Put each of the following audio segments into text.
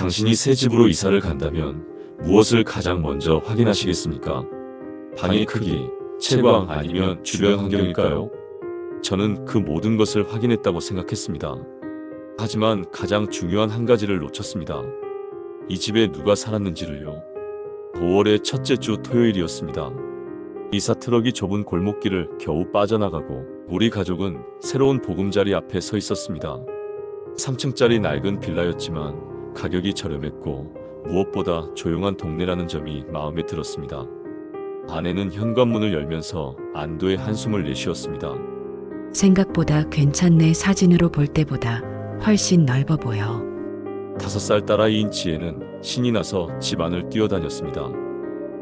당신이 새 집으로 이사를 간다면 무엇을 가장 먼저 확인하시겠습니까? 방의 크기, 채광 아니면 주변 환경일까요? 저는 그 모든 것을 확인했다고 생각했습니다. 하지만 가장 중요한 한 가지를 놓쳤습니다. 이 집에 누가 살았는지를요. 5월의 첫째 주 토요일이었습니다. 이사 트럭이 좁은 골목길을 겨우 빠져나가고 우리 가족은 새로운 보금자리 앞에 서 있었습니다. 3층짜리 낡은 빌라였지만 가격이 저렴했고 무엇보다 조용한 동네라는 점이 마음에 들었습니다. 아내는 현관문을 열면서 안도의 한숨을 내쉬었습니다. 생각보다 괜찮네. 사진으로 볼 때보다 훨씬 넓어 보여. 5살 딸아이인 지혜는 신이 나서 집 안을 뛰어다녔습니다.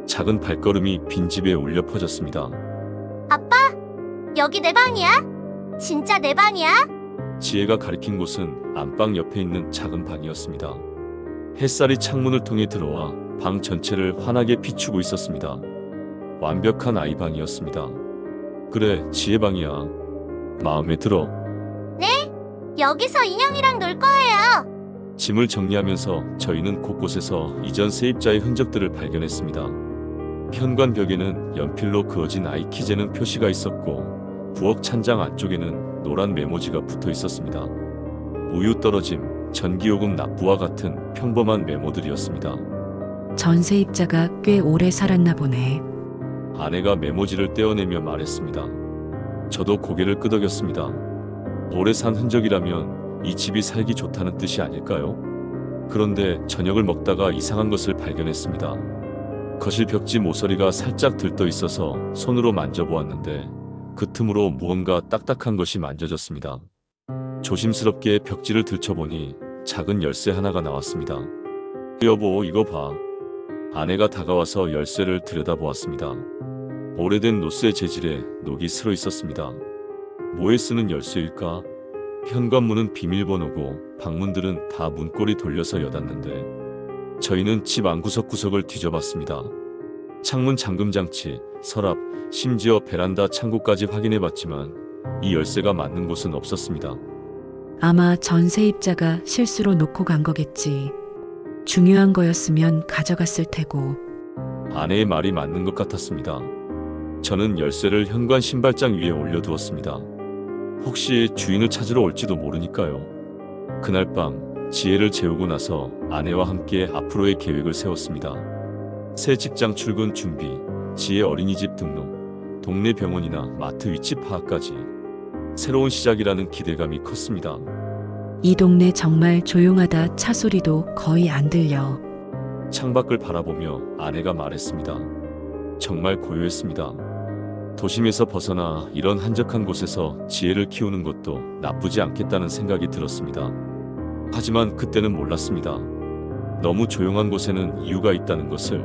작은 발걸음이 빈집에 울려 퍼졌습니다. 아빠, 여기 내 방이야? 진짜 내 방이야? 지혜가 가리킨 곳은 안방 옆에 있는 작은 방이었습니다. 햇살이 창문을 통해 들어와 방 전체를 환하게 비추고 있었습니다. 완벽한 아이 방이었습니다. 그래, 지혜 방이야. 마음에 들어. 여기서 인형이랑 놀 거예요. 짐을 정리하면서 저희는 곳곳에서 이전 세입자의 흔적들을 발견했습니다. 현관 벽에는 연필로 그어진 아이키 재는 표시가 있었고 부엌 찬장 안쪽에는 노란 메모지가 붙어 있었습니다. 우유 떨어짐, 전기요금 납부와 같은 평범한 메모들이었습니다. 전세입자가 꽤 오래 살았나 보네. 아내가 메모지를 떼어내며 말했습니다. 저도 고개를 끄덕였습니다. 오래 산 흔적이라면 이 집이 살기 좋다는 뜻이 아닐까요? 그런데 저녁을 먹다가 이상한 것을 발견했습니다. 거실 벽지 모서리가 살짝 들떠 있어서 손으로 만져보았는데 그 틈으로 무언가 딱딱한 것이 만져졌습니다. 조심스럽게 벽지를 들춰보니 작은 열쇠 하나가 나왔습니다. 여보, 이거 봐. 아내가 다가와서 열쇠를 들여다보았습니다. 오래된 노스의 재질에 녹이 슬어 있었습니다. 뭐에 쓰는 열쇠일까? 현관문은 비밀번호고 방문들은 다 문고리 돌려서 여닫는데 저희는 집 안 구석구석을 뒤져봤습니다. 창문 잠금 장치, 서랍, 심지어 베란다 창고까지 확인해봤지만 이 열쇠가 맞는 곳은 없었습니다. 아마 전세입자가 실수로 놓고 간 거겠지. 중요한 거였으면 가져갔을 테고. 아내의 말이 맞는 것 같았습니다. 저는 열쇠를 현관 신발장 위에 올려두었습니다. 혹시 주인을 찾으러 올지도 모르니까요. 그날 밤 지혜를 재우고 나서 아내와 함께 앞으로의 계획을 세웠습니다. 새 직장 출근 준비, 지혜 어린이집 등록, 동네 병원이나 마트 위치 파악까지. 새로운 시작이라는 기대감이 컸습니다. 이 동네 정말 조용하다. 차 소리도 거의 안 들려. 창밖을 바라보며 아내가 말했습니다. 정말 고요했습니다. 도심에서 벗어나 이런 한적한 곳에서 지혜를 키우는 것도 나쁘지 않겠다는 생각이 들었습니다. 하지만 그때는 몰랐습니다. 너무 조용한 곳에는 이유가 있다는 것을.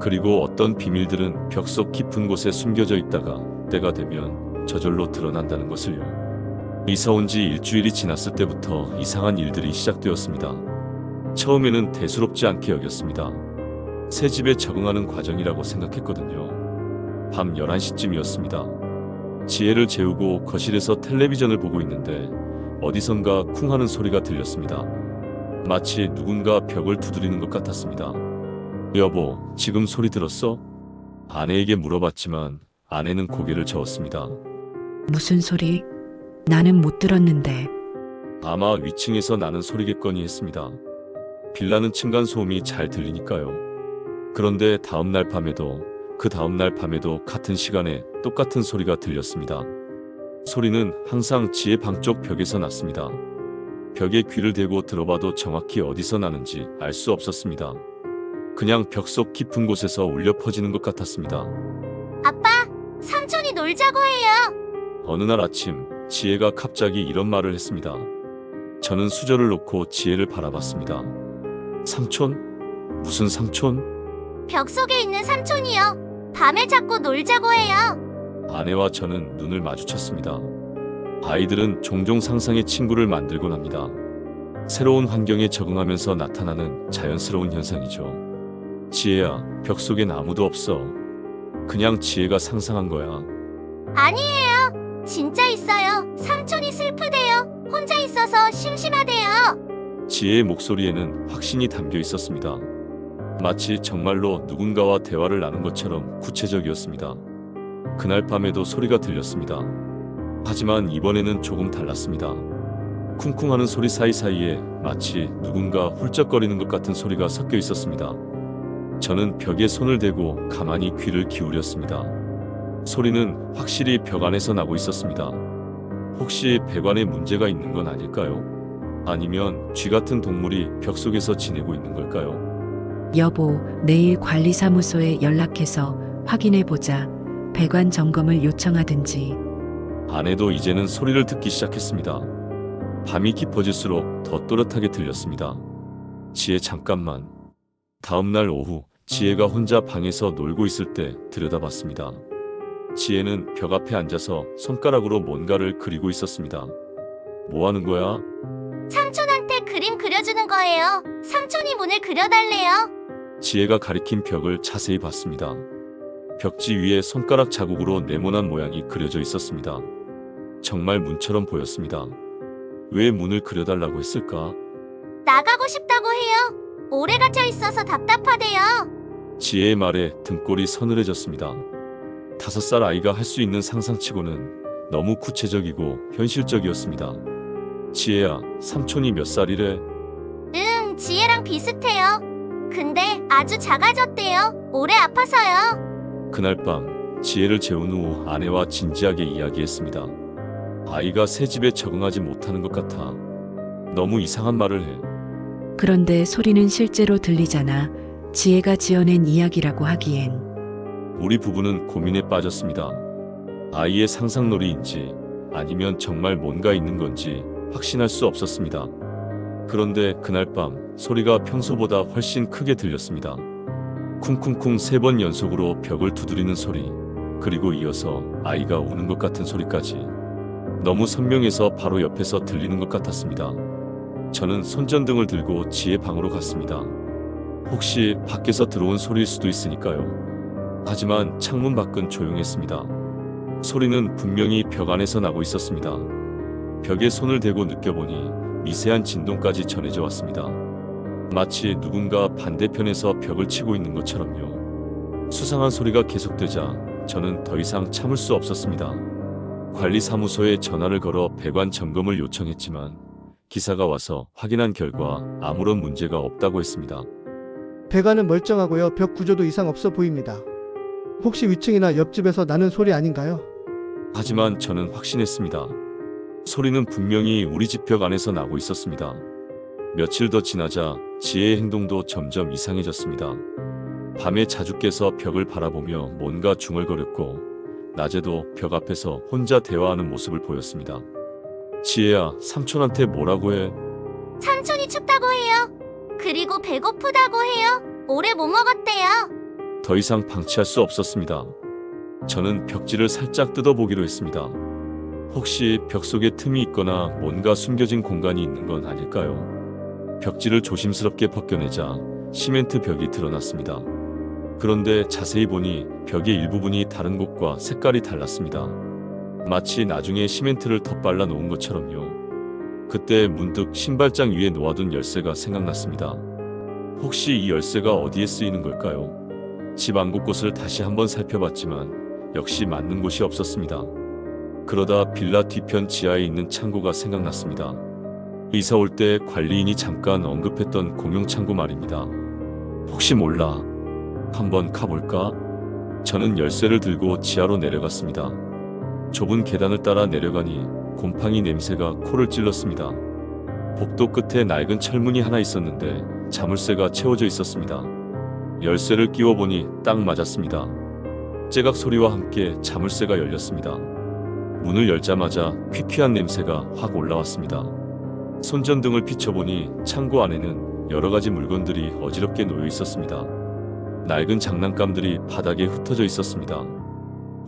그리고 어떤 비밀들은 벽 속 깊은 곳에 숨겨져 있다가 때가 되면 저절로 드러난다는 것을요. 이사 온 지 일주일이 지났을 때부터 이상한 일들이 시작되었습니다. 처음에는 대수롭지 않게 여겼습니다. 새 집에 적응하는 과정이라고 생각했거든요. 밤 11시쯤이었습니다. 지혜를 재우고 거실에서 텔레비전을 보고 있는데 어디선가 쿵 하는 소리가 들렸습니다. 마치 누군가 벽을 두드리는 것 같았습니다. 여보, 지금 소리 들었어? 아내에게 물어봤지만 아내는 고개를 저었습니다. 무슨 소리? 나는 못 들었는데. 아마 위층에서 나는 소리겠거니 했습니다. 빌라는 층간소음이 잘 들리니까요. 그런데 다음날 밤에도 그 다음날 밤에도 같은 시간에 똑같은 소리가 들렸습니다. 소리는 항상 지혜 방 쪽 벽에서 났습니다. 벽에 귀를 대고 들어봐도 정확히 어디서 나는지 알 수 없었습니다. 그냥 벽 속 깊은 곳에서 울려 퍼지는 것 같았습니다. 아빠, 삼촌이 놀자고 해요. 어느 날 아침 지혜가 갑자기 이런 말을 했습니다. 저는 수저를 놓고 지혜를 바라봤습니다. 삼촌? 무슨 삼촌? 벽 속에 있는 삼촌이요. 밤에 자꾸 놀자고 해요. 아내와 저는 눈을 마주쳤습니다. 아이들은 종종 상상의 친구를 만들곤 합니다. 새로운 환경에 적응하면서 나타나는 자연스러운 현상이죠. 지혜야, 벽 속엔 아무도 없어. 그냥 지혜가 상상한 거야. 아니에요. 진짜 있어요. 삼촌이 슬프대요. 혼자 있어서 심심하대요. 지혜의 목소리에는 확신이 담겨 있었습니다. 마치 정말로 누군가와 대화를 나눈 것처럼 구체적이었습니다. 그날 밤에도 소리가 들렸습니다. 하지만 이번에는 조금 달랐습니다. 쿵쿵하는 소리 사이사이에 마치 누군가 훌쩍거리는 것 같은 소리가 섞여 있었습니다. 저는 벽에 손을 대고 가만히 귀를 기울였습니다. 소리는 확실히 벽 안에서 나고 있었습니다. 혹시 배관에 문제가 있는 건 아닐까요? 아니면 쥐 같은 동물이 벽 속에서 지내고 있는 걸까요? 여보, 내일 관리사무소에 연락해서 확인해보자. 배관 점검을 요청하든지. 아내도 이제는 소리를 듣기 시작했습니다. 밤이 깊어질수록 더 또렷하게 들렸습니다. 지혜 잠깐만. 다음날 오후 지혜가 혼자 방에서 놀고 있을 때 들여다봤습니다. 지혜는 벽 앞에 앉아서 손가락으로 뭔가를 그리고 있었습니다. 뭐 하는 거야? 삼촌한테 그림 그려주는 거예요. 삼촌이 문을 그려달래요. 지혜가 가리킨 벽을 자세히 봤습니다. 벽지 위에 손가락 자국으로 네모난 모양이 그려져 있었습니다. 정말 문처럼 보였습니다. 왜 문을 그려달라고 했을까? 나가고 싶다고 해요. 오래 갇혀 있어서 답답하대요. 지혜의 말에 등골이 서늘해졌습니다. 5살 아이가 할 수 있는 상상치고는 너무 구체적이고 현실적이었습니다. 지혜야, 삼촌이 몇 살이래? 지혜랑 비슷해요. 근데 아주 작아졌대요. 오래 아파서요. 그날 밤 지혜를 재운 후 아내와 진지하게 이야기했습니다. 아이가 새 집에 적응하지 못하는 것 같아. 너무 이상한 말을 해. 그런데 소리는 실제로 들리잖아. 지혜가 지어낸 이야기라고 하기엔. 우리 부부는 고민에 빠졌습니다. 아이의 상상놀이인지 아니면 정말 뭔가 있는 건지 확신할 수 없었습니다. 그런데 그날 밤 소리가 평소보다 훨씬 크게 들렸습니다. 쿵쿵쿵 3번 연속으로 벽을 두드리는 소리, 그리고 이어서 아이가 우는 것 같은 소리까지. 너무 선명해서 바로 옆에서 들리는 것 같았습니다. 저는 손전등을 들고 지혜 방으로 갔습니다. 혹시 밖에서 들어온 소리일 수도 있으니까요. 하지만 창문 밖은 조용했습니다. 소리는 분명히 벽 안에서 나고 있었습니다. 벽에 손을 대고 느껴보니 미세한 진동까지 전해져 왔습니다. 마치 누군가 반대편에서 벽을 치고 있는 것처럼요. 수상한 소리가 계속되자 저는 더 이상 참을 수 없었습니다. 관리사무소에 전화를 걸어 배관 점검을 요청했지만 기사가 와서 확인한 결과 아무런 문제가 없다고 했습니다. 배관은 멀쩡하고요. 벽 구조도 이상 없어 보입니다. 혹시 위층이나 옆집에서 나는 소리 아닌가요? 하지만 저는 확신했습니다. 소리는 분명히 우리 집 벽 안에서 나고 있었습니다. 며칠 더 지나자 지혜의 행동도 점점 이상해졌습니다. 밤에 자주 깨서 벽을 바라보며 뭔가 중얼거렸고 낮에도 벽 앞에서 혼자 대화하는 모습을 보였습니다. 지혜야, 삼촌한테 뭐라고 해? 삼촌이 춥다고 해요. 그리고 배고프다고 해요. 오래 못 먹었대요. 더 이상 방치할 수 없었습니다. 저는 벽지를 살짝 뜯어보기로 했습니다. 혹시 벽 속에 틈이 있거나 뭔가 숨겨진 공간이 있는 건 아닐까요? 벽지를 조심스럽게 벗겨내자 시멘트 벽이 드러났습니다. 그런데 자세히 보니 벽의 일부분이 다른 곳과 색깔이 달랐습니다. 마치 나중에 시멘트를 덧발라 놓은 것처럼요. 그때 문득 신발장 위에 놓아둔 열쇠가 생각났습니다. 혹시 이 열쇠가 어디에 쓰이는 걸까요? 집 안 곳곳을 다시 한번 살펴봤지만 역시 맞는 곳이 없었습니다. 그러다 빌라 뒤편 지하에 있는 창고가 생각났습니다. 이사 올 때 관리인이 잠깐 언급했던 공용 창고 말입니다. 혹시 몰라. 한번 가볼까? 저는 열쇠를 들고 지하로 내려갔습니다. 좁은 계단을 따라 내려가니 곰팡이 냄새가 코를 찔렀습니다. 복도 끝에 낡은 철문이 하나 있었는데 자물쇠가 채워져 있었습니다. 열쇠를 끼워보니 딱 맞았습니다. 째각 소리와 함께 자물쇠가 열렸습니다. 문을 열자마자 퀴퀴한 냄새가 확 올라왔습니다. 손전등을 비춰보니 창고 안에는 여러 가지 물건들이 어지럽게 놓여 있었습니다. 낡은 장난감들이 바닥에 흩어져 있었습니다.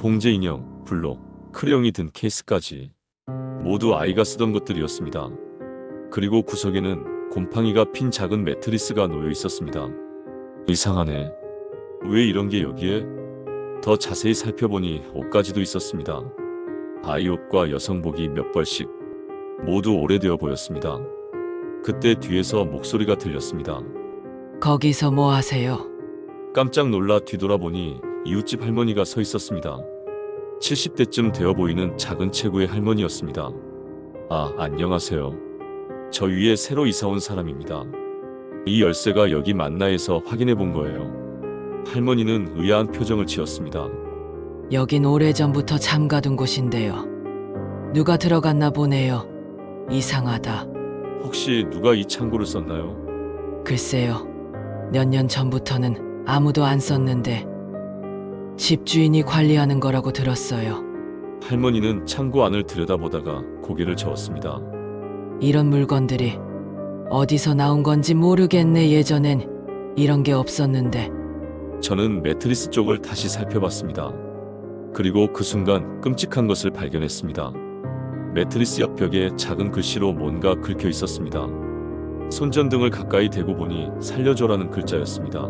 봉제 인형, 블록, 크레용이 든 케이스까지 모두 아이가 쓰던 것들이었습니다. 그리고 구석에는 곰팡이가 핀 작은 매트리스가 놓여 있었습니다. 이상하네. 왜 이런 게 여기에? 더 자세히 살펴보니 옷까지도 있었습니다. 아이 옷과 여성복이 몇 벌씩 모두 오래되어 보였습니다. 그때 뒤에서 목소리가 들렸습니다. 거기서 뭐 하세요? 깜짝 놀라 뒤돌아보니 이웃집 할머니가 서 있었습니다. 70대쯤 되어 보이는 작은 체구의 할머니였습니다. 아, 안녕하세요. 저 위에 새로 이사 온 사람입니다. 이 열쇠가 여기 맞나 해서 확인해 본 거예요. 할머니는 의아한 표정을 지었습니다. 여긴 오래전부터 잠가둔 곳인데요. 누가 들어갔나 보네요. 이상하다. 혹시 누가 이 창고를 썼나요? 글쎄요. 몇 년 전부터는 아무도 안 썼는데 집주인이 관리하는 거라고 들었어요. 할머니는 창고 안을 들여다보다가 고개를 저었습니다. 이런 물건들이 어디서 나온 건지 모르겠네. 예전엔 이런 게 없었는데. 저는 매트리스 쪽을 다시 살펴봤습니다. 그리고 그 순간 끔찍한 것을 발견했습니다. 매트리스 옆벽에 작은 글씨로 뭔가 긁혀 있었습니다. 손전등을 가까이 대고 보니 살려줘라는 글자였습니다.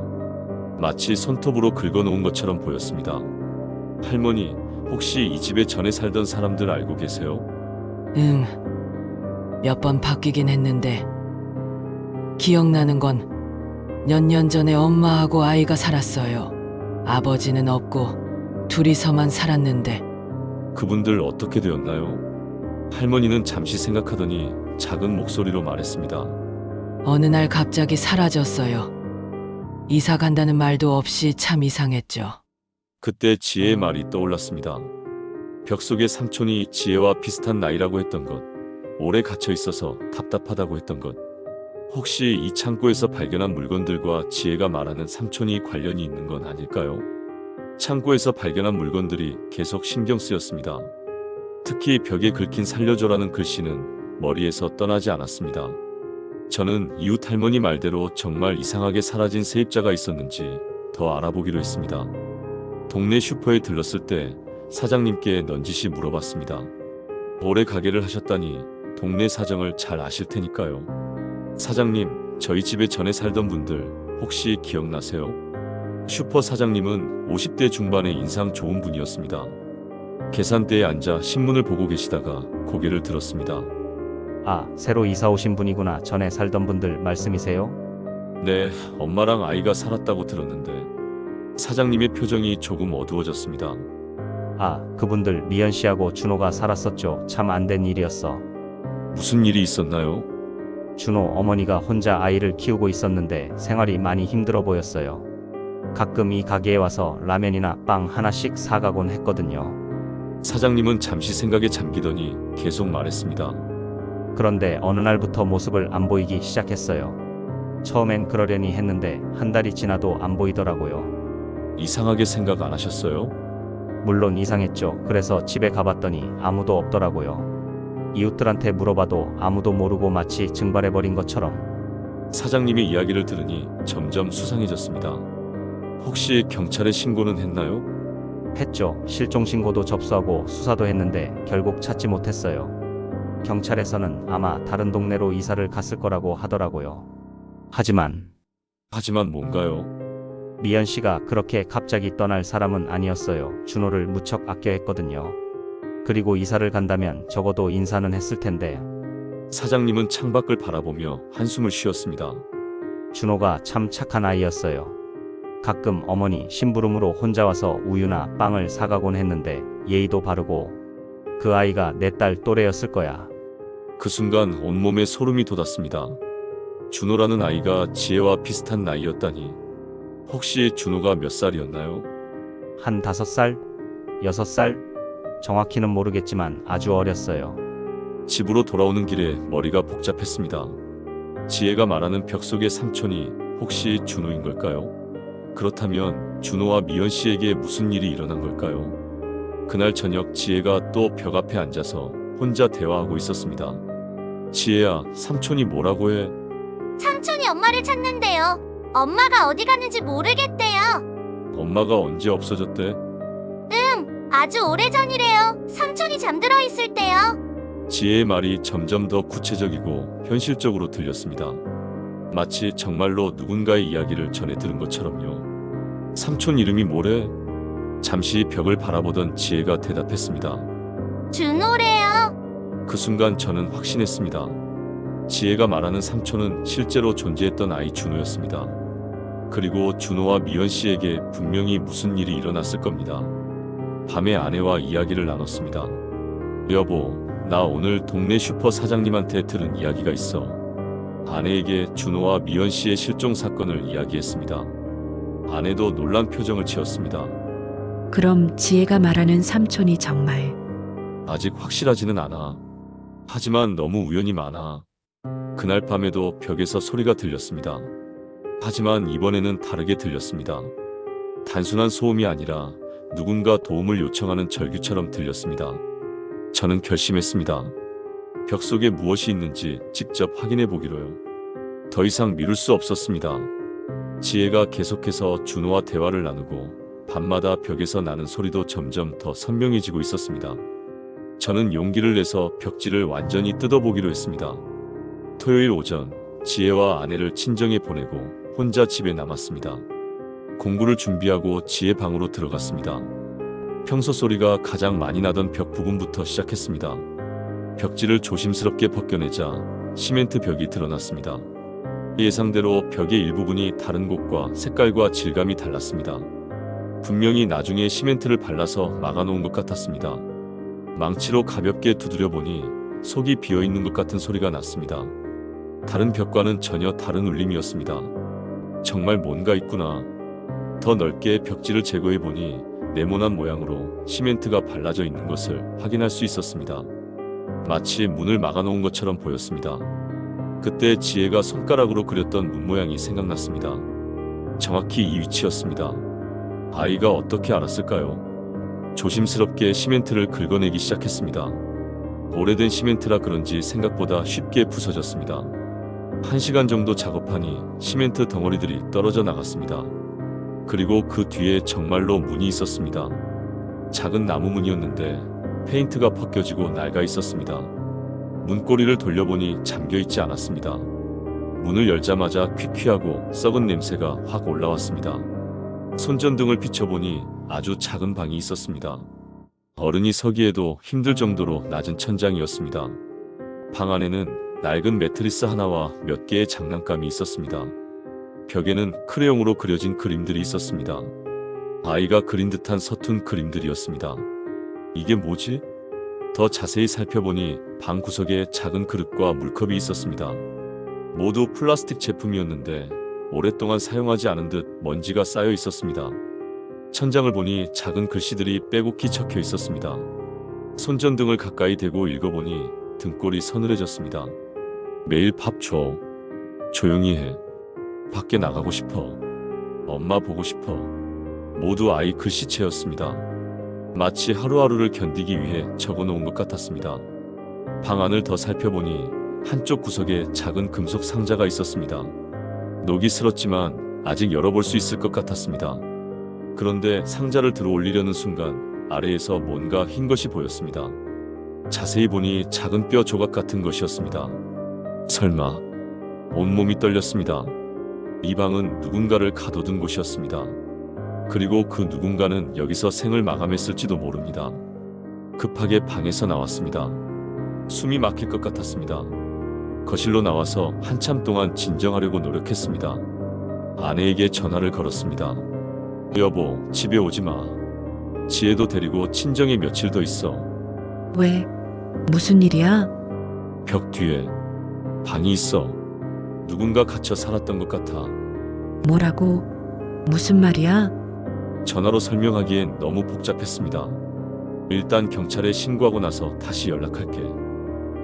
마치 손톱으로 긁어놓은 것처럼 보였습니다. 할머니, 혹시 이 집에 전에 살던 사람들 알고 계세요? 몇 번 바뀌긴 했는데 기억나는 건 몇 년 전에 엄마하고 아이가 살았어요. 아버지는 없고 둘이서만 살았는데. 그분들 어떻게 되었나요? 할머니는 잠시 생각하더니 작은 목소리로 말했습니다. 어느 날 갑자기 사라졌어요. 이사 간다는 말도 없이 참 이상했죠. 그때 지혜의 말이 떠올랐습니다. 벽 속에 삼촌이 지혜와 비슷한 나이라고 했던 것, 오래 갇혀 있어서 답답하다고 했던 것, 혹시 이 창고에서 발견한 물건들과 지혜가 말하는 삼촌이 관련이 있는 건 아닐까요? 창고에서 발견한 물건들이 계속 신경 쓰였습니다. 특히 벽에 긁힌 살려줘라는 글씨는 머리에서 떠나지 않았습니다. 저는 이웃 할머니 말대로 정말 이상하게 사라진 세입자가 있었는지 더 알아보기로 했습니다. 동네 슈퍼에 들렀을 때 사장님께 넌지시 물어봤습니다. 오래 가게를 하셨다니 동네 사정을 잘 아실 테니까요. 사장님, 저희 집에 전에 살던 분들 혹시 기억나세요? 슈퍼 사장님은 50대 중반의 인상 좋은 분이었습니다. 계산대에 앉아 신문을 보고 계시다가 고개를 들었습니다. 아, 새로 이사 오신 분이구나. 전에 살던 분들 말씀이세요? 네, 엄마랑 아이가 살았다고 들었는데. 사장님의 표정이 조금 어두워졌습니다. 아, 그분들 미연 씨하고 준호가 살았었죠. 참 안 된 일이었어. 무슨 일이 있었나요? 준호 어머니가 혼자 아이를 키우고 있었는데 생활이 많이 힘들어 보였어요. 가끔 이 가게에 와서 라면이나 빵 하나씩 사가곤 했거든요. 사장님은 잠시 생각에 잠기더니 계속 말했습니다. 그런데 어느 날부터 모습을 안 보이기 시작했어요. 처음엔 그러려니 했는데 한 달이 지나도 안 보이더라고요. 이상하게 생각 안 하셨어요? 물론 이상했죠. 그래서 집에 가봤더니 아무도 없더라고요. 이웃들한테 물어봐도 아무도 모르고 마치 증발해버린 것처럼. 사장님의 이야기를 들으니 점점 수상해졌습니다. 혹시 경찰에 신고는 했나요? 했죠. 실종신고도 접수하고 수사도 했는데 결국 찾지 못했어요. 경찰에서는 아마 다른 동네로 이사를 갔을 거라고 하더라고요. 하지만 뭔가요? 미연 씨가 그렇게 갑자기 떠날 사람은 아니었어요. 준호를 무척 아껴했거든요. 그리고 이사를 간다면 적어도 인사는 했을 텐데. 사장님은 창밖을 바라보며 한숨을 쉬었습니다. 준호가 참 착한 아이였어요. 가끔 어머니 심부름으로 혼자 와서 우유나 빵을 사가곤 했는데 예의도 바르고. 그 아이가 내 딸 또래였을 거야. 그 순간 온몸에 소름이 돋았습니다. 준호라는 아이가 지혜와 비슷한 나이였다니. 혹시 준호가 몇 살이었나요? 한 5살? 6살? 정확히는 모르겠지만 아주 어렸어요. 집으로 돌아오는 길에 머리가 복잡했습니다. 지혜가 말하는 벽 속의 삼촌이 혹시 준호인 걸까요? 그렇다면 준호와 미연 씨에게 무슨 일이 일어난 걸까요? 그날 저녁 지혜가 또 벽 앞에 앉아서 혼자 대화하고 있었습니다. 지혜야, 삼촌이 뭐라고 해? 삼촌이 엄마를 찾는데요. 엄마가 어디 갔는지 모르겠대요. 엄마가 언제 없어졌대? 아주 오래전이래요. 삼촌이 잠들어 있을 때요. 지혜의 말이 점점 더 구체적이고 현실적으로 들렸습니다. 마치 정말로 누군가의 이야기를 전해 들은 것처럼요. 삼촌 이름이 뭐래? 잠시 벽을 바라보던 지혜가 대답했습니다. 준호래요. 그 순간 저는 확신했습니다. 지혜가 말하는 삼촌은 실제로 존재했던 아이 준호였습니다. 그리고 준호와 미연 씨에게 분명히 무슨 일이 일어났을 겁니다. 밤에 아내와 이야기를 나눴습니다. 여보, 나 오늘 동네 슈퍼 사장님한테 들은 이야기가 있어. 아내에게 준호와 미연 씨의 실종 사건을 이야기했습니다. 아내도 놀란 표정을 지었습니다. 그럼 지혜가 말하는 삼촌이 정말 아직 확실하지는 않아. 하지만 너무 우연이 많아. 그날 밤에도 벽에서 소리가 들렸습니다. 하지만 이번에는 다르게 들렸습니다. 단순한 소음이 아니라 누군가 도움을 요청하는 절규처럼 들렸습니다. 저는 결심했습니다. 벽 속에 무엇이 있는지 직접 확인해 보기로요. 더 이상 미룰 수 없었습니다. 지혜가 계속해서 준호와 대화를 나누고 밤마다 벽에서 나는 소리도 점점 더 선명해지고 있었습니다. 저는 용기를 내서 벽지를 완전히 뜯어보기로 했습니다. 토요일 오전, 지혜와 아내를 친정에 보내고 혼자 집에 남았습니다. 공부를 준비하고 지혜 방으로 들어갔습니다. 평소 소리가 가장 많이 나던 벽 부분부터 시작했습니다. 벽지를 조심스럽게 벗겨내자 시멘트 벽이 드러났습니다. 예상대로 벽의 일부분이 다른 곳과 색깔과 질감이 달랐습니다. 분명히 나중에 시멘트를 발라서 막아놓은 것 같았습니다. 망치로 가볍게 두드려 보니 속이 비어있는 것 같은 소리가 났습니다. 다른 벽과는 전혀 다른 울림이었습니다. 정말 뭔가 있구나. 더 넓게 벽지를 제거해 보니 네모난 모양으로 시멘트가 발라져 있는 것을 확인할 수 있었습니다. 마치 문을 막아놓은 것처럼 보였습니다. 그때 지혜가 손가락으로 그렸던 문 모양이 생각났습니다. 정확히 이 위치였습니다. 아이가 어떻게 알았을까요? 조심스럽게 시멘트를 긁어내기 시작했습니다. 오래된 시멘트라 그런지 생각보다 쉽게 부서졌습니다. 1시간 정도 작업하니 시멘트 덩어리들이 떨어져 나갔습니다. 그리고 그 뒤에 정말로 문이 있었습니다. 작은 나무 문이었는데 페인트가 벗겨지고 낡아 있었습니다. 문고리를 돌려보니 잠겨있지 않았습니다. 문을 열자마자 퀴퀴하고 썩은 냄새가 확 올라왔습니다. 손전등을 비춰보니 아주 작은 방이 있었습니다. 어른이 서기에도 힘들 정도로 낮은 천장이었습니다. 방 안에는 낡은 매트리스 하나와 몇 개의 장난감이 있었습니다. 벽에는 크레용으로 그려진 그림들이 있었습니다. 아이가 그린 듯한 서툰 그림들이었습니다. 이게 뭐지? 더 자세히 살펴보니 방 구석에 작은 그릇과 물컵이 있었습니다. 모두 플라스틱 제품이었는데 오랫동안 사용하지 않은 듯 먼지가 쌓여 있었습니다. 천장을 보니 작은 글씨들이 빼곡히 적혀 있었습니다. 손전등을 가까이 대고 읽어보니 등골이 서늘해졌습니다. 매일 밥 줘. 조용히 해. 밖에 나가고 싶어. 엄마 보고 싶어. 모두 아이 글씨체였습니다. 마치 하루하루를 견디기 위해 적어놓은 것 같았습니다. 방 안을 더 살펴보니 한쪽 구석에 작은 금속 상자가 있었습니다. 녹이 슬었지만 아직 열어볼 수 있을 것 같았습니다. 그런데 상자를 들어 올리려는 순간 아래에서 뭔가 흰 것이 보였습니다. 자세히 보니 작은 뼈 조각 같은 것이었습니다. 설마. 온몸이 떨렸습니다. 이 방은 누군가를 가둬둔 곳이었습니다. 그리고 그 누군가는 여기서 생을 마감했을지도 모릅니다. 급하게 방에서 나왔습니다. 숨이 막힐 것 같았습니다. 거실로 나와서 한참 동안 진정하려고 노력했습니다. 아내에게 전화를 걸었습니다. 여보, 집에 오지 마. 지혜도 데리고 친정에 며칠 더 있어. 왜? 무슨 일이야? 벽 뒤에 방이 있어. 누군가 갇혀 살았던 것 같아. 뭐라고? 무슨 말이야? 전화로 설명하기엔 너무 복잡했습니다. 일단 경찰에 신고하고 나서 다시 연락할게.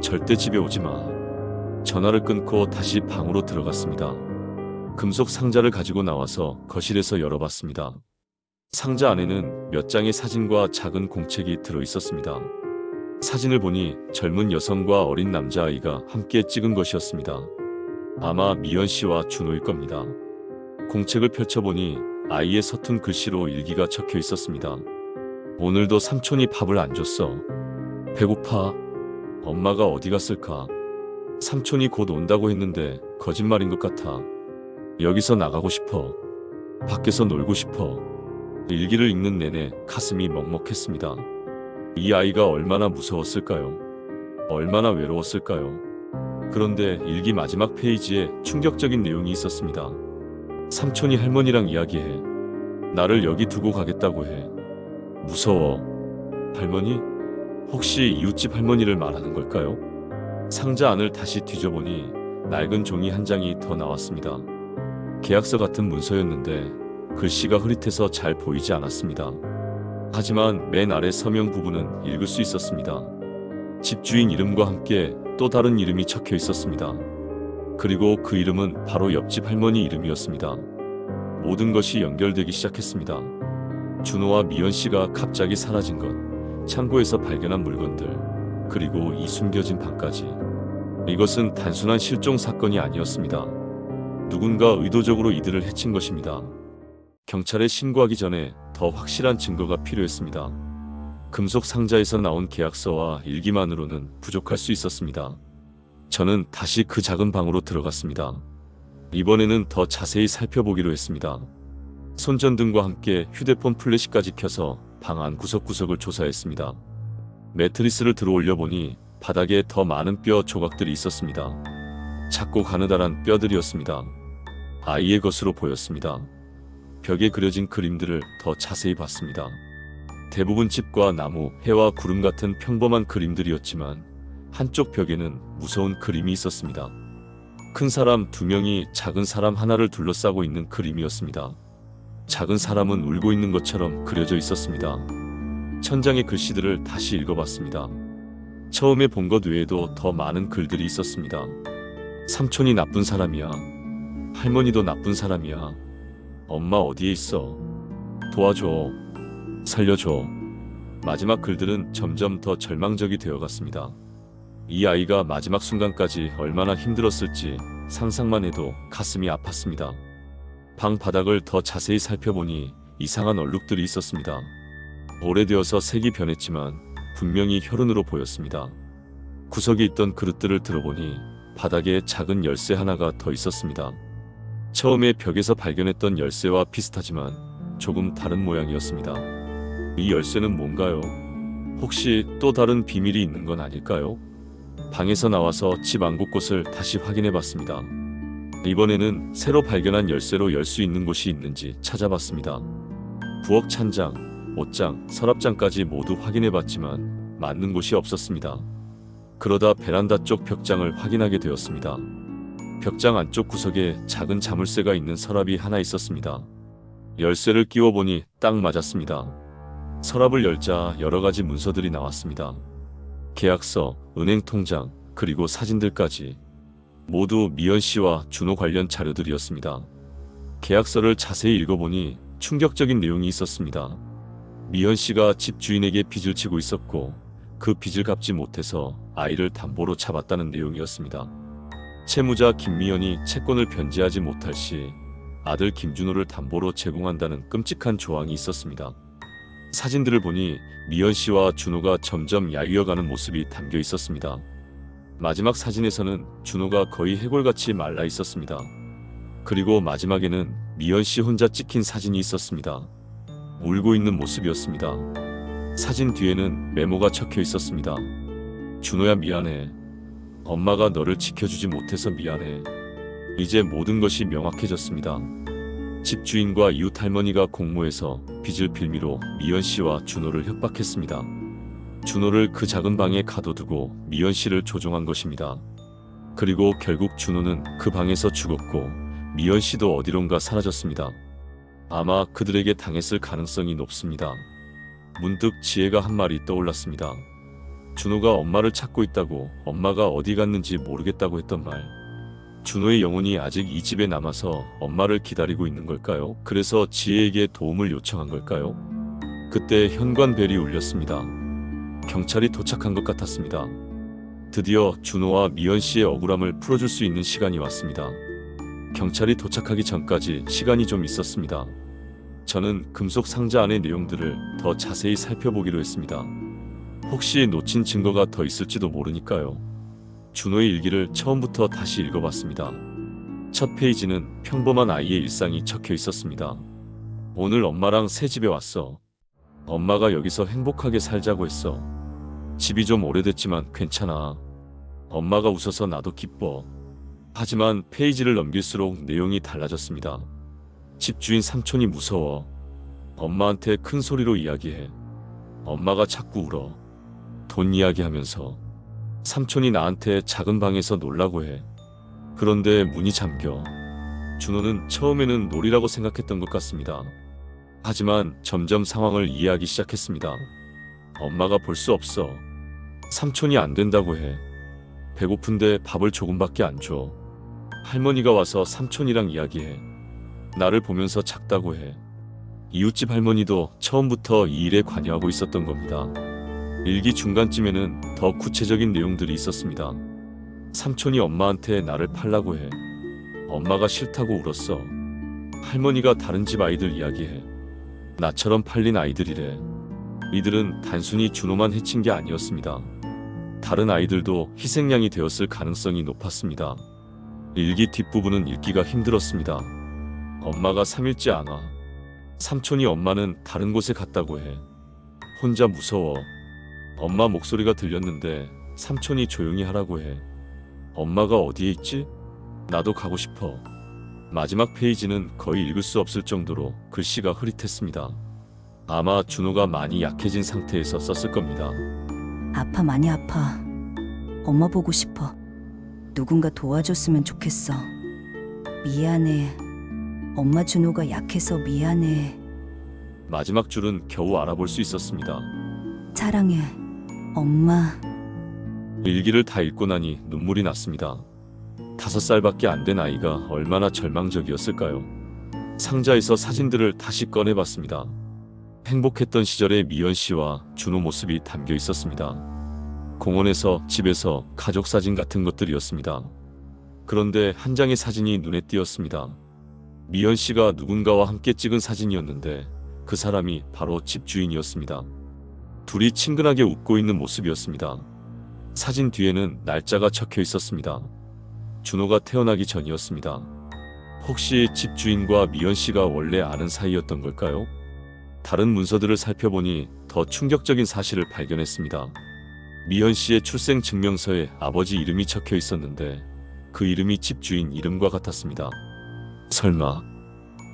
절대 집에 오지 마. 전화를 끊고 다시 방으로 들어갔습니다. 금속 상자를 가지고 나와서 거실에서 열어봤습니다. 상자 안에는 몇 장의 사진과 작은 공책이 들어 있었습니다. 사진을 보니 젊은 여성과 어린 남자아이가 함께 찍은 것이었습니다. 아마 미연 씨와 준호일 겁니다. 공책을 펼쳐보니 아이의 서툰 글씨로 일기가 적혀 있었습니다. 오늘도 삼촌이 밥을 안 줬어. 배고파. 엄마가 어디 갔을까? 삼촌이 곧 온다고 했는데 거짓말인 것 같아. 여기서 나가고 싶어. 밖에서 놀고 싶어. 일기를 읽는 내내 가슴이 먹먹했습니다. 이 아이가 얼마나 무서웠을까요? 얼마나 외로웠을까요? 그런데 일기 마지막 페이지에 충격적인 내용이 있었습니다. 삼촌이 할머니랑 이야기해. 나를 여기 두고 가겠다고 해. 무서워. 할머니? 혹시 이웃집 할머니를 말하는 걸까요? 상자 안을 다시 뒤져보니 낡은 종이 한 장이 더 나왔습니다. 계약서 같은 문서였는데 글씨가 흐릿해서 잘 보이지 않았습니다. 하지만 맨 아래 서명 부분은 읽을 수 있었습니다. 집주인 이름과 함께 또 다른 이름이 적혀 있었습니다. 그리고 그 이름은 바로 옆집 할머니 이름이었습니다. 모든 것이 연결되기 시작했습니다. 준호와 미연 씨가 갑자기 사라진 것, 창고에서 발견한 물건들, 그리고 이 숨겨진 방까지. 이것은 단순한 실종 사건이 아니었습니다. 누군가 의도적으로 이들을 해친 것입니다. 경찰에 신고하기 전에 더 확실한 증거가 필요했습니다. 금속 상자에서 나온 계약서와 일기만으로는 부족할 수 있었습니다. 저는 다시 그 작은 방으로 들어갔습니다. 이번에는 더 자세히 살펴보기로 했습니다. 손전등과 함께 휴대폰 플래시까지 켜서 방 안 구석구석을 조사했습니다. 매트리스를 들어 올려보니 바닥에 더 많은 뼈 조각들이 있었습니다. 작고 가느다란 뼈들이었습니다. 아이의 것으로 보였습니다. 벽에 그려진 그림들을 더 자세히 봤습니다. 대부분 집과 나무, 해와 구름 같은 평범한 그림들이었지만 한쪽 벽에는 무서운 그림이 있었습니다. 큰 사람 2명이 작은 사람 하나를 둘러싸고 있는 그림이었습니다. 작은 사람은 울고 있는 것처럼 그려져 있었습니다. 천장의 글씨들을 다시 읽어봤습니다. 처음에 본 것 외에도 더 많은 글들이 있었습니다. 삼촌이 나쁜 사람이야. 할머니도 나쁜 사람이야. 엄마 어디에 있어? 도와줘. 살려줘. 마지막 글들은 점점 더 절망적이 되어갔습니다. 이 아이가 마지막 순간까지 얼마나 힘들었을지 상상만 해도 가슴이 아팠습니다. 방 바닥을 더 자세히 살펴보니 이상한 얼룩들이 있었습니다. 오래되어서 색이 변했지만 분명히 혈흔으로 보였습니다. 구석에 있던 그릇들을 들어보니 바닥에 작은 열쇠 하나가 더 있었습니다. 처음에 벽에서 발견했던 열쇠와 비슷하지만 조금 다른 모양이었습니다. 이 열쇠는 뭔가요? 혹시 또 다른 비밀이 있는 건 아닐까요? 방에서 나와서 집 안 곳곳을 다시 확인해 봤습니다. 이번에는 새로 발견한 열쇠로 열 수 있는 곳이 있는지 찾아봤습니다. 부엌 찬장, 옷장, 서랍장까지 모두 확인해 봤지만 맞는 곳이 없었습니다. 그러다 베란다 쪽 벽장을 확인하게 되었습니다. 벽장 안쪽 구석에 작은 자물쇠가 있는 서랍이 하나 있었습니다. 열쇠를 끼워보니 딱 맞았습니다. 서랍을 열자 여러 가지 문서들이 나왔습니다. 계약서, 은행 통장, 그리고 사진들까지. 모두 미연 씨와 준호 관련 자료들이었습니다. 계약서를 자세히 읽어보니 충격적인 내용이 있었습니다. 미연 씨가 집주인에게 빚을 지고 있었고 그 빚을 갚지 못해서 아이를 담보로 잡았다는 내용이었습니다. 채무자 김미연이 채권을 변제하지 못할 시 아들 김준호를 담보로 제공한다는 끔찍한 조항이 있었습니다. 사진들을 보니 미연 씨와 준호가 점점 야위어가는 모습이 담겨 있었습니다. 마지막 사진에서는 준호가 거의 해골같이 말라 있었습니다. 그리고 마지막에는 미연 씨 혼자 찍힌 사진이 있었습니다. 울고 있는 모습이었습니다. 사진 뒤에는 메모가 적혀 있었습니다. 준호야 미안해. 엄마가 너를 지켜주지 못해서 미안해. 이제 모든 것이 명확해졌습니다. 집주인과 이웃 할머니가 공모해서 빚을 빌미로 미연 씨와 준호를 협박했습니다. 준호를 그 작은 방에 가둬두고 미연 씨를 조종한 것입니다. 그리고 결국 준호는 그 방에서 죽었고 미연 씨도 어디론가 사라졌습니다. 아마 그들에게 당했을 가능성이 높습니다. 문득 지혜가 한 말이 떠올랐습니다. 준호가 엄마를 찾고 있다고, 엄마가 어디 갔는지 모르겠다고 했던 말. 준호의 영혼이 아직 이 집에 남아서 엄마를 기다리고 있는 걸까요? 그래서 지혜에게 도움을 요청한 걸까요? 그때 현관벨이 울렸습니다. 경찰이 도착한 것 같았습니다. 드디어 준호와 미연 씨의 억울함을 풀어줄 수 있는 시간이 왔습니다. 경찰이 도착하기 전까지 시간이 좀 있었습니다. 저는 금속 상자 안의 내용들을 더 자세히 살펴보기로 했습니다. 혹시 놓친 증거가 더 있을지도 모르니까요. 준호의 일기를 처음부터 다시 읽어봤습니다. 첫 페이지는 평범한 아이의 일상이 적혀 있었습니다. 오늘 엄마랑 새 집에 왔어. 엄마가 여기서 행복하게 살자고 했어. 집이 좀 오래됐지만 괜찮아. 엄마가 웃어서 나도 기뻐. 하지만 페이지를 넘길수록 내용이 달라졌습니다. 집주인 삼촌이 무서워. 엄마한테 큰 소리로 이야기해. 엄마가 자꾸 울어. 돈 이야기하면서 삼촌이 나한테 작은 방에서 놀라고 해. 그런데 문이 잠겨. 준호는 처음에는 놀이라고 생각했던 것 같습니다. 하지만 점점 상황을 이해하기 시작했습니다. 엄마가 볼 수 없어. 삼촌이 안 된다고 해. 배고픈데 밥을 조금밖에 안 줘. 할머니가 와서 삼촌이랑 이야기해. 나를 보면서 작다고 해. 이웃집 할머니도 처음부터 이 일에 관여하고 있었던 겁니다. 일기 중간쯤에는 더 구체적인 내용들이 있었습니다. 삼촌이 엄마한테 나를 팔라고 해. 엄마가 싫다고 울었어. 할머니가 다른 집 아이들 이야기해. 나처럼 팔린 아이들이래. 이들은 단순히 준호만 해친 게 아니었습니다. 다른 아이들도 희생양이 되었을 가능성이 높았습니다. 일기 뒷부분은 읽기가 힘들었습니다. 엄마가 3일째 안 와. 삼촌이 엄마는 다른 곳에 갔다고 해. 혼자 무서워. 엄마 목소리가 들렸는데 삼촌이 조용히 하라고 해. 엄마가 어디에 있지? 나도 가고 싶어. 마지막 페이지는 거의 읽을 수 없을 정도로 글씨가 흐릿했습니다. 아마 준호가 많이 약해진 상태에서 썼을 겁니다. 아파, 많이 아파. 엄마 보고 싶어. 누군가 도와줬으면 좋겠어. 미안해. 엄마 준호가 약해서 미안해. 마지막 줄은 겨우 알아볼 수 있었습니다. 사랑해. 엄마. 일기를 다 읽고 나니 눈물이 났습니다. 5살밖에 안 된 아이가 얼마나 절망적이었을까요? 상자에서 사진들을 다시 꺼내봤습니다. 행복했던 시절의 미연 씨와 준호 모습이 담겨 있었습니다. 공원에서, 집에서, 가족 사진 같은 것들이었습니다. 그런데 한 장의 사진이 눈에 띄었습니다. 미연 씨가 누군가와 함께 찍은 사진이었는데 그 사람이 바로 집주인이었습니다. 둘이 친근하게 웃고 있는 모습이었습니다. 사진 뒤에는 날짜가 적혀 있었습니다. 준호가 태어나기 전이었습니다. 혹시 집주인과 미연 씨가 원래 아는 사이였던 걸까요? 다른 문서들을 살펴보니 더 충격적인 사실을 발견했습니다. 미연 씨의 출생 증명서에 아버지 이름이 적혀 있었는데 그 이름이 집주인 이름과 같았습니다. 설마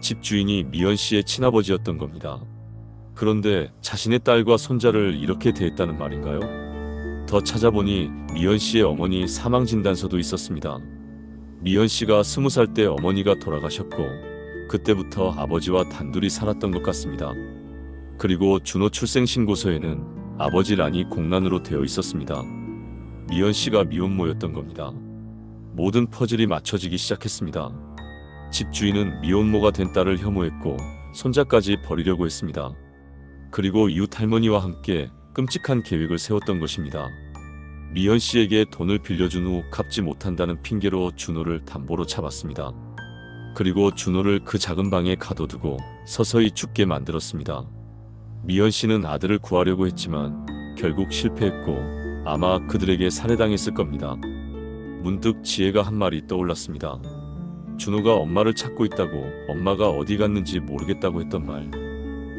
집주인이 미연 씨의 친아버지였던 겁니다. 그런데 자신의 딸과 손자를 이렇게 대했다는 말인가요? 더 찾아보니 미연 씨의 어머니 사망진단서도 있었습니다. 미연 씨가 20살 때 어머니가 돌아가셨고 그때부터 아버지와 단둘이 살았던 것 같습니다. 그리고 준호 출생신고서에는 아버지란이 공란으로 되어 있었습니다. 미연 씨가 미혼모였던 겁니다. 모든 퍼즐이 맞춰지기 시작했습니다. 집주인은 미혼모가 된 딸을 혐오했고 손자까지 버리려고 했습니다. 그리고 이웃 할머니와 함께 끔찍한 계획을 세웠던 것입니다. 미연 씨에게 돈을 빌려준 후 갚지 못한다는 핑계로 준호를 담보로 잡았습니다. 그리고 준호를 그 작은 방에 가둬두고 서서히 죽게 만들었습니다. 미연 씨는 아들을 구하려고 했지만 결국 실패했고 아마 그들에게 살해당했을 겁니다. 문득 지혜가 한 말이 떠올랐습니다. 준호가 엄마를 찾고 있다고, 엄마가 어디 갔는지 모르겠다고 했던 말.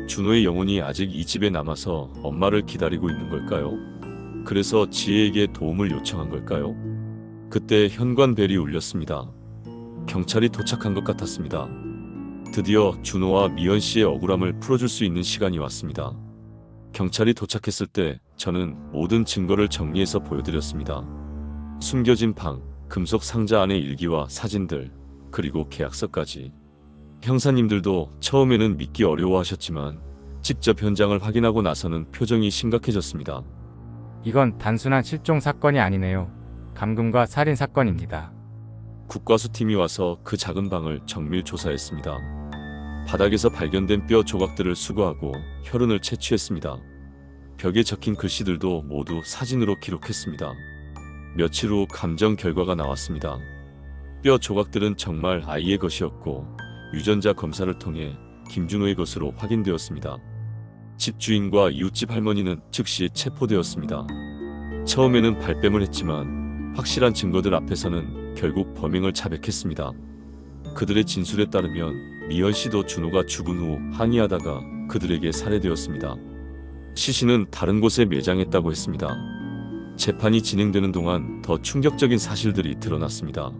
준호의 영혼이 아직 이 집에 남아서 엄마를 기다리고 있는 걸까요? 그래서 지혜에게 도움을 요청한 걸까요? 그때 현관벨이 울렸습니다. 경찰이 도착한 것 같았습니다. 드디어 준호와 미연 씨의 억울함을 풀어줄 수 있는 시간이 왔습니다. 경찰이 도착했을 때 저는 모든 증거를 정리해서 보여드렸습니다. 숨겨진 방, 금속 상자 안의 일기와 사진들, 그리고 계약서까지. 형사님들도 처음에는 믿기 어려워하셨지만 직접 현장을 확인하고 나서는 표정이 심각해졌습니다. 이건 단순한 실종 사건이 아니네요. 감금과 살인 사건입니다. 국과수팀이 와서 그 작은 방을 정밀 조사했습니다. 바닥에서 발견된 뼈 조각들을 수거하고 혈흔을 채취했습니다. 벽에 적힌 글씨들도 모두 사진으로 기록했습니다. 며칠 후 감정 결과가 나왔습니다. 뼈 조각들은 정말 아이의 것이었고 유전자 검사를 통해 김준호의 것으로 확인되었습니다. 집주인과 이웃집 할머니는 즉시 체포되었습니다. 처음에는 발뺌을 했지만 확실한 증거들 앞에서는 결국 범행을 자백했습니다. 그들의 진술에 따르면 미연 씨도 준호가 죽은 후 항의하다가 그들에게 살해되었습니다. 시신은 다른 곳에 매장했다고 했습니다. 재판이 진행되는 동안 더 충격적인 사실들이 드러났습니다.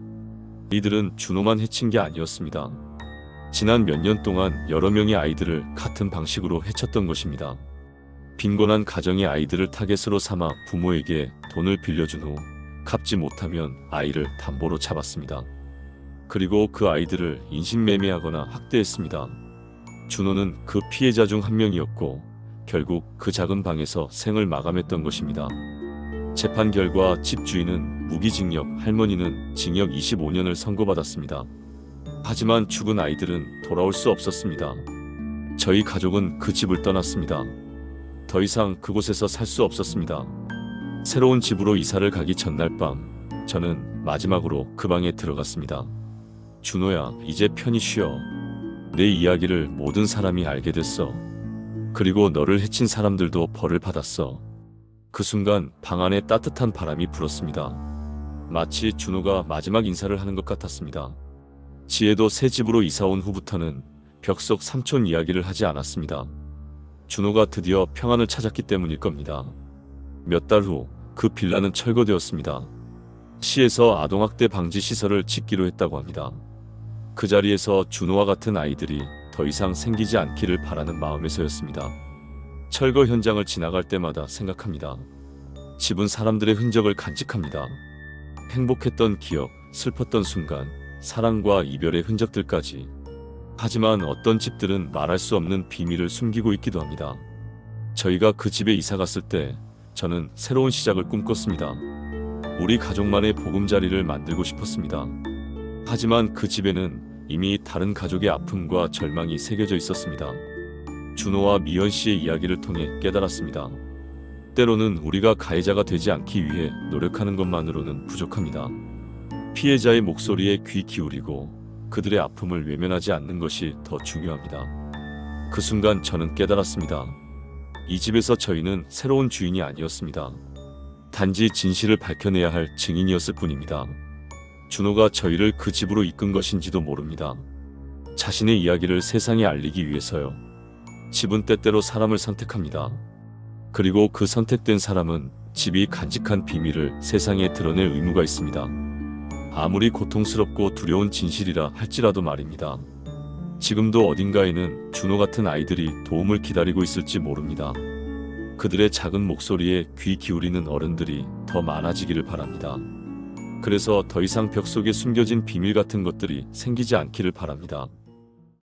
이들은 준호만 해친 게 아니었습니다. 지난 몇 년 동안 여러 명의 아이들을 같은 방식으로 해쳤던 것입니다. 빈곤한 가정의 아이들을 타겟으로 삼아 부모에게 돈을 빌려준 후 갚지 못하면 아이를 담보로 잡았습니다. 그리고 그 아이들을 인신매매하거나 학대했습니다. 준호는 그 피해자 중 한 명이었고 결국 그 작은 방에서 생을 마감했던 것입니다. 재판 결과 집주인은 무기징역, 할머니는 징역 25년을 선고받았습니다. 하지만 죽은 아이들은 돌아올 수 없었습니다. 저희 가족은 그 집을 떠났습니다. 더 이상 그곳에서 살 수 없었습니다. 새로운 집으로 이사를 가기 전날 밤, 저는 마지막으로 그 방에 들어갔습니다. 준호야, 이제 편히 쉬어. 내 이야기를 모든 사람이 알게 됐어. 그리고 너를 해친 사람들도 벌을 받았어. 그 순간 방 안에 따뜻한 바람이 불었습니다. 마치 준호가 마지막 인사를 하는 것 같았습니다. 지혜도 새 집으로 이사 온 후부터는 벽 속 삼촌 이야기를 하지 않았습니다. 준호가 드디어 평안을 찾았기 때문일 겁니다. 몇 달 후 그 빌라는 철거되었습니다. 시에서 아동학대 방지 시설을 짓기로 했다고 합니다. 그 자리에서 준호와 같은 아이들이 더 이상 생기지 않기를 바라는 마음에서였습니다. 철거 현장을 지나갈 때마다 생각합니다. 집은 사람들의 흔적을 간직합니다. 행복했던 기억, 슬펐던 순간, 사랑과 이별의 흔적들까지. 하지만 어떤 집들은 말할 수 없는 비밀을 숨기고 있기도 합니다. 저희가 그 집에 이사 갔을 때 저는 새로운 시작을 꿈꿨습니다. 우리 가족만의 보금자리를 만들고 싶었습니다. 하지만 그 집에는 이미 다른 가족의 아픔과 절망이 새겨져 있었습니다. 준호와 미연 씨의 이야기를 통해 깨달았습니다. 때로는 우리가 가해자가 되지 않기 위해 노력하는 것만으로는 부족합니다. 피해자의 목소리에 귀 기울이고 그들의 아픔을 외면하지 않는 것이 더 중요합니다. 그 순간 저는 깨달았습니다. 이 집에서 저희는 새로운 주인이 아니었습니다. 단지 진실을 밝혀내야 할 증인이었을 뿐입니다. 준호가 저희를 그 집으로 이끈 것인지도 모릅니다. 자신의 이야기를 세상에 알리기 위해서요. 집은 때때로 사람을 선택합니다. 그리고 그 선택된 사람은 집이 간직한 비밀을 세상에 드러낼 의무가 있습니다. 아무리 고통스럽고 두려운 진실이라 할지라도 말입니다. 지금도 어딘가에는 준호 같은 아이들이 도움을 기다리고 있을지 모릅니다. 그들의 작은 목소리에 귀 기울이는 어른들이 더 많아지기를 바랍니다. 그래서 더 이상 벽 속에 숨겨진 비밀 같은 것들이 생기지 않기를 바랍니다.